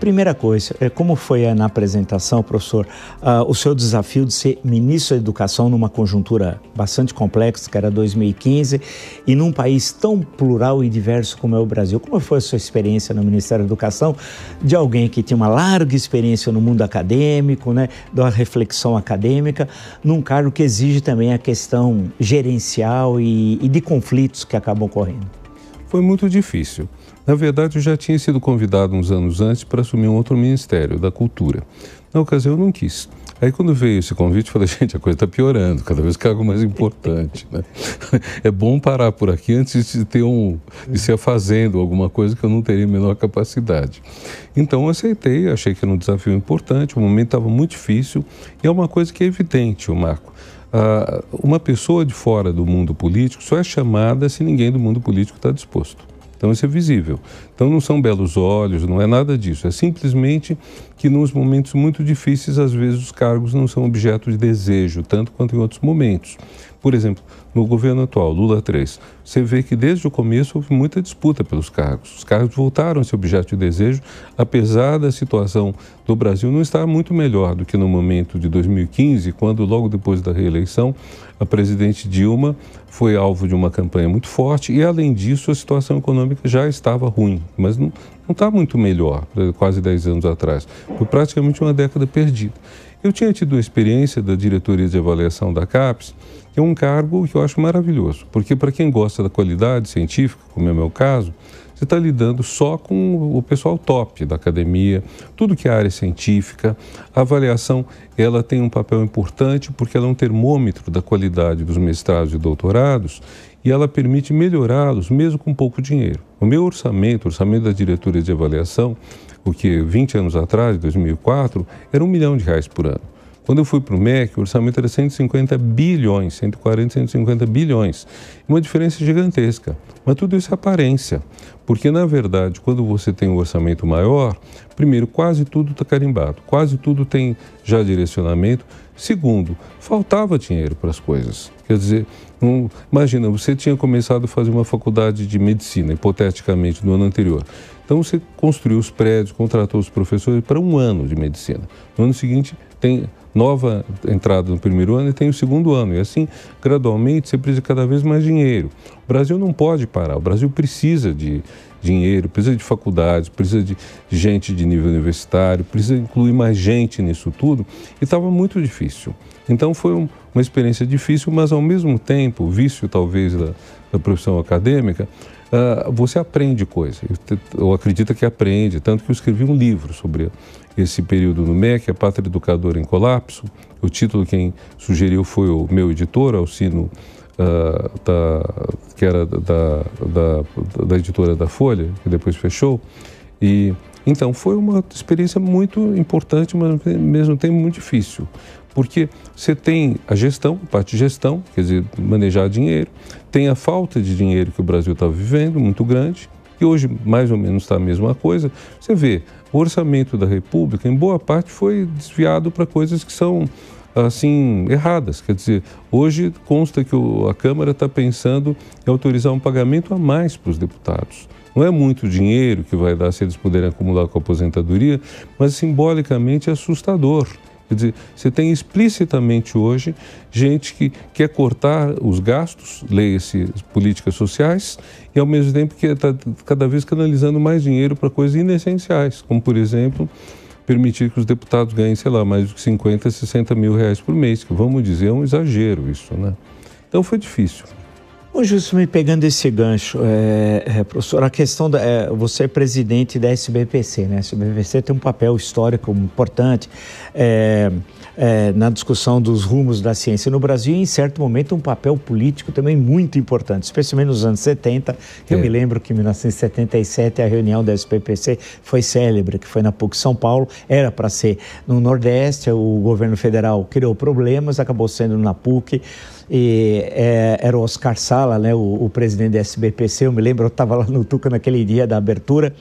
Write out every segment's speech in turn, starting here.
Primeira coisa, como foi na apresentação, professor, o seu desafio de ser ministro da Educação numa conjuntura bastante complexa, que era 2015, e num país tão plural e diverso como é o Brasil. Como foi a sua experiência no Ministério da Educação, de alguém que tinha uma larga experiência no mundo acadêmico, né, da reflexão acadêmica, num cargo que exige também a questão gerencial e de conflitos que acabam ocorrendo? Foi muito difícil. Na verdade, eu já tinha sido convidado uns anos antes para assumir um outro ministério, da Cultura. Na ocasião, eu não quis. Aí, quando veio esse convite, eu falei, gente, a coisa está piorando, cada vez que é algo mais importante, né? É bom parar por aqui antes de ser fazendo alguma coisa que eu não teria a menor capacidade. Então, eu aceitei, achei que era um desafio importante, o momento estava muito difícil, e é uma coisa que é evidente, Marco. Uma pessoa de fora do mundo político só é chamada se ninguém do mundo político está disposto. Então, isso é visível. Então, não são belos olhos, não é nada disso. É simplesmente que, nos momentos muito difíceis, às vezes, os cargos não são objeto de desejo, tanto quanto em outros momentos. Por exemplo, no governo atual, Lula 3, você vê que desde o começo houve muita disputa pelos cargos. Os cargos voltaram a ser objeto de desejo, apesar da situação do Brasil não estar muito melhor do que no momento de 2015, quando, logo depois da reeleição, a presidente Dilma foi alvo de uma campanha muito forte e, além disso, a situação econômica já estava ruim, mas não está muito melhor, quase 10 anos atrás. Foi praticamente uma década perdida. Eu tinha tido a experiência da diretoria de avaliação da CAPES, que é um cargo que eu acho maravilhoso, porque para quem gosta da qualidade científica, como é o meu caso, você está lidando só com o pessoal top da academia, tudo que é área científica. A avaliação, ela tem um papel importante porque ela é um termômetro da qualidade dos mestrados e doutorados e ela permite melhorá-los mesmo com pouco dinheiro. O meu orçamento, o orçamento da diretoria de avaliação, o que 20 anos atrás, 2004, era R$1 milhão por ano. Quando eu fui para o MEC, o orçamento era 150 bilhões, 140, 150 bilhões. Uma diferença gigantesca. Mas tudo isso é aparência. Porque, na verdade, quando você tem um orçamento maior, primeiro, quase tudo está carimbado, quase tudo tem já direcionamento. Segundo, faltava dinheiro para as coisas. Quer dizer, imagina, você tinha começado a fazer uma faculdade de medicina, hipoteticamente, no ano anterior. Então, você construiu os prédios, contratou os professores para 1 ano de medicina. No ano seguinte, tem nova entrada no primeiro ano e tem o segundo ano. E assim, gradualmente, você precisa de cada vez mais dinheiro. O Brasil não pode parar. O Brasil precisa de dinheiro, precisa de faculdades, precisa de gente de nível universitário, precisa incluir mais gente nisso tudo. E estava muito difícil. Então, foi uma experiência difícil, mas, ao mesmo tempo, o vício, talvez, da profissão acadêmica, você aprende coisa. Eu acredito que aprende, tanto que eu escrevi um livro sobre esse período no MEC, A Pátria Educadora em Colapso. O título quem sugeriu foi o meu editor, Alcino, que era da editora da Folha, que depois fechou. E então foi uma experiência muito importante, mas ao mesmo tempo muito difícil. Porque você tem a gestão, a parte de gestão, quer dizer, manejar dinheiro, tem a falta de dinheiro que o Brasil está vivendo, muito grande, e hoje mais ou menos está a mesma coisa. Você vê, o orçamento da República, em boa parte, foi desviado para coisas que são, assim, erradas. Quer dizer, hoje consta que a Câmara está pensando em autorizar um pagamento a mais para os deputados. Não é muito dinheiro que vai dar se eles puderem acumular com a aposentadoria, mas simbolicamente é assustador. Quer dizer, você tem explicitamente hoje gente que quer cortar os gastos, leia-se políticas sociais, e ao mesmo tempo que está cada vez canalizando mais dinheiro para coisas inessenciais, como, por exemplo, permitir que os deputados ganhem, sei lá, mais de 50, 60 mil reais por mês, que vamos dizer é um exagero isso, né? Então foi difícil. Ô, Justo, me pegando esse gancho, professor, a questão você é presidente da SBPC, né? A SBPC tem um papel histórico importante na discussão dos rumos da ciência no Brasil e, em certo momento, um papel político também muito importante, especialmente nos anos 70. Eu me lembro que em 1977 a reunião da SBPC foi célebre, que foi na PUC São Paulo, era para ser no Nordeste, o governo federal criou problemas, acabou sendo na PUC. era o Oscar Sala, né, o presidente da SBPC. Eu me lembro, eu estava lá no Tuca naquele dia da abertura,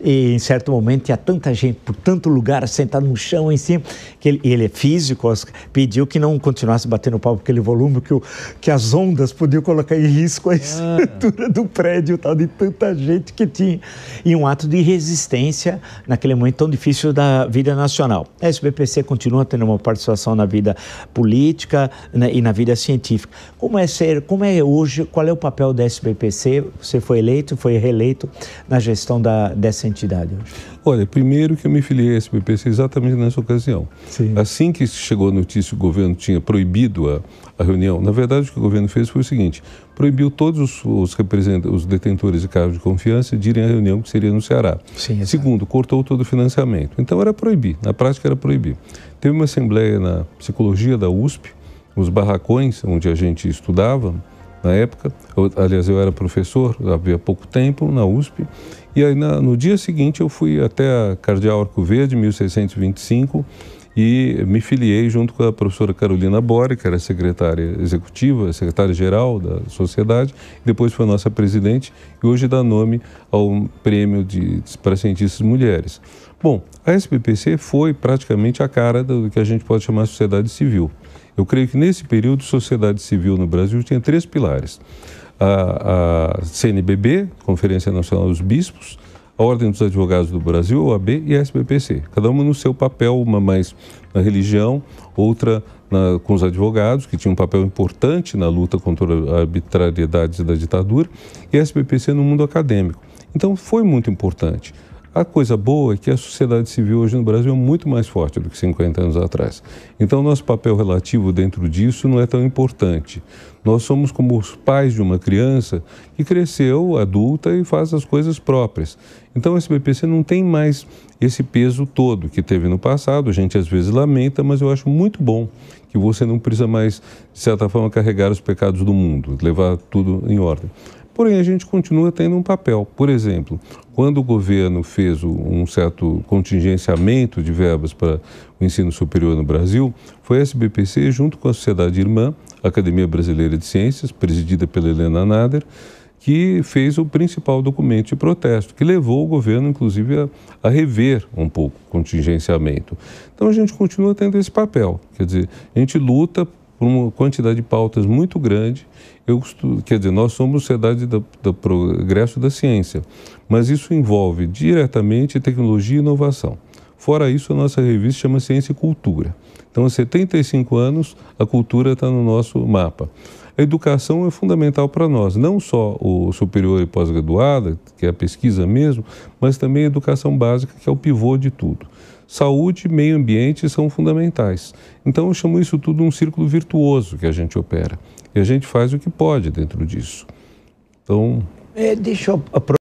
e em certo momento tinha tanta gente por tanto lugar, sentado no chão, em cima, que ele é físico, Oscar, pediu que não continuasse batendo palma por aquele volume, que as ondas podiam colocar em risco a estrutura do prédio, tal, de tanta gente que tinha. E um ato de resistência naquele momento tão difícil da vida nacional. A SBPC continua tendo uma participação na vida política, né, e na vida científica. Como é hoje, qual é o papel da SBPC? Você foi eleito, foi reeleito na gestão dessa entidade hoje? Olha, primeiro que eu me filiei à SBPC exatamente nessa ocasião. Sim. Assim que chegou a notícia que o governo tinha proibido a reunião, na verdade o que o governo fez foi o seguinte: proibiu todos os detentores de cargos de confiança de irem à reunião que seria no Ceará. Sim, segundo, cortou todo o financiamento. Então era proibir, na prática era proibir. Teve uma assembleia na psicologia da USP, os barracões onde a gente estudava na época. Aliás, eu era professor havia pouco tempo na USP. E aí no dia seguinte eu fui até a Cardeal Arco Verde, 1625, e me filiei junto com a professora Carolina Bori, que era secretária executiva, secretária-geral da sociedade, depois foi nossa presidente e hoje dá nome ao prêmio para cientistas mulheres. Bom, a SBPC foi praticamente a cara do que a gente pode chamar de sociedade civil. Eu creio que nesse período, sociedade civil no Brasil tinha 3 pilares. A CNBB, Conferência Nacional dos Bispos, a Ordem dos Advogados do Brasil, OAB, e a SBPC. Cada uma no seu papel, uma mais na religião, outra com os advogados, que tinha um papel importante na luta contra a arbitrariedade da ditadura, e a SBPC no mundo acadêmico. Então foi muito importante. A coisa boa é que a sociedade civil hoje no Brasil é muito mais forte do que 50 anos atrás. Então, nosso papel relativo dentro disso não é tão importante. Nós somos como os pais de uma criança que cresceu, adulta e faz as coisas próprias. Então, a SBPC não tem mais esse peso todo que teve no passado. A gente às vezes lamenta, mas eu acho muito bom que você não precisa mais, de certa forma, carregar os pecados do mundo, levar tudo em ordem. Porém, a gente continua tendo um papel. Por exemplo, quando o governo fez um certo contingenciamento de verbas para o ensino superior no Brasil, foi a SBPC, junto com a Sociedade Irmã, a Academia Brasileira de Ciências, presidida pela Helena Nader, que fez o principal documento de protesto, que levou o governo, inclusive, a rever um pouco o contingenciamento. Então, a gente continua tendo esse papel. Quer dizer, a gente luta por uma quantidade de pautas muito grande. Quer dizer, nós somos sociedade do progresso da ciência, mas isso envolve diretamente tecnologia e inovação. Fora isso, a nossa revista chama Ciência e Cultura. Então, há 75 anos, a cultura está no nosso mapa. A educação é fundamental para nós, não só o superior e pós-graduada, que é a pesquisa mesmo, mas também a educação básica, que é o pivô de tudo. Saúde e meio ambiente são fundamentais. Então, eu chamo isso tudo um círculo virtuoso que a gente opera. E a gente faz o que pode dentro disso. Então... Deixa eu